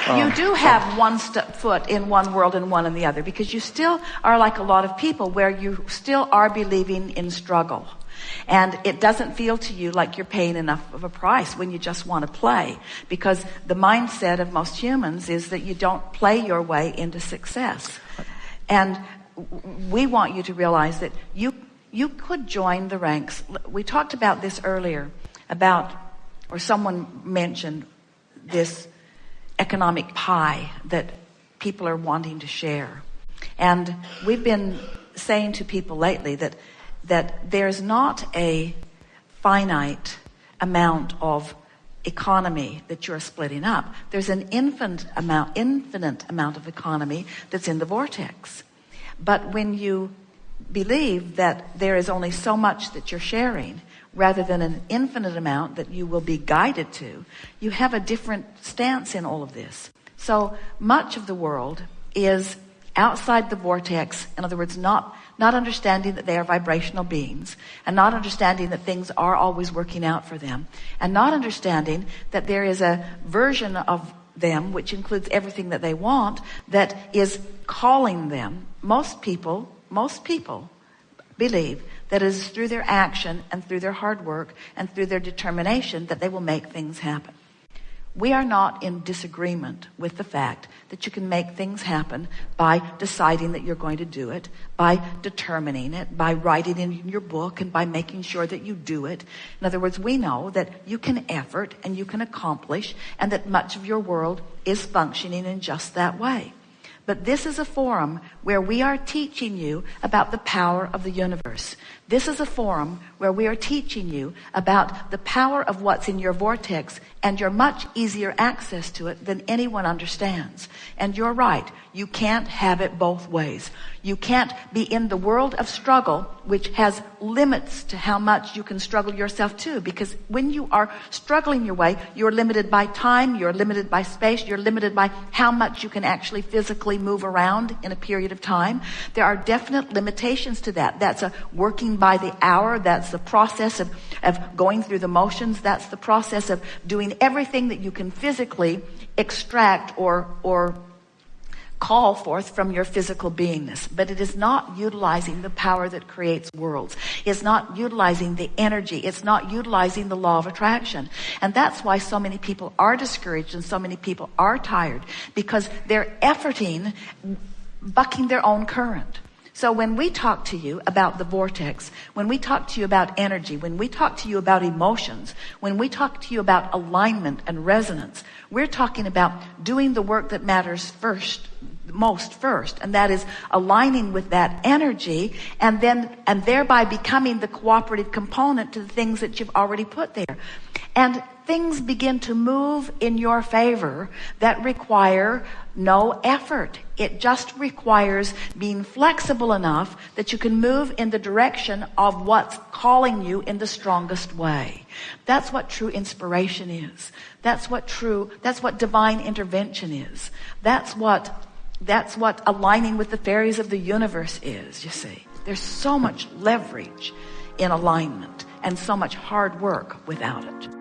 You do have one foot in one world and one in the other, because you still are like a lot of people where you still are believing in struggle. And it doesn't feel to you like you're paying enough of a price when you just want to play, because the mindset of most humans is that you don't play your way into success. And we want you to realize that you could join the ranks. We talked about this earlier or someone mentioned this economic pie that people are wanting to share. And we've been saying to people lately that there's not a finite amount of economy that you're splitting up. There's an infinite amount of economy that's in the vortex. But when you believe that there is only so much that you're sharing, rather than an infinite amount that you will be guided to, you have a different stance in all of this. So much of the world is outside the vortex. In other words, not understanding that they are vibrational beings, and not understanding that things are always working out for them, and not understanding that there is a version of them, which includes everything that they want, that is calling them. Most people believe that it is through their action and through their hard work and through their determination that they will make things happen. We are not in disagreement with the fact that you can make things happen by deciding that you're going to do it, by determining it, by writing it in your book, and by making sure that you do it. In other words, we know that you can effort and you can accomplish, and that much of your world is functioning in just that way. But this is a forum where we are teaching you about the power of the universe. This is a forum where we are teaching you about the power of what's in your vortex and your much easier access to it than anyone understands. And you're right. You can't have it both ways. You can't be in the world of struggle, which has limits to how much you can struggle yourself too. Because when you are struggling your way, you're limited by time, you're limited by space, you're limited by how much you can actually physically move around in a period of time. There are definite limitations to that. That's a working by the hour. That's the process of going through the motions. That's the process of doing everything that you can physically extract or call forth from your physical beingness. But it is not utilizing the power that creates worlds. It's not utilizing the energy. It's not utilizing the law of attraction. And that's why so many people are discouraged and so many people are tired, because they're efforting, bucking their own current. So when we talk to you about the vortex, when we talk to you about energy, when we talk to you about emotions, when we talk to you about alignment and resonance, we're talking about doing the work that matters most first, and that is aligning with that energy, and thereby becoming the cooperative component to the things that you've already put there. And things begin to move in your favor that require no effort. It just requires being flexible enough that you can move in the direction of what's calling you in the strongest way. That's what true inspiration is. That's what divine intervention is. That's what aligning with the fairies of the universe is, you see. There's so much leverage in alignment and so much hard work without it.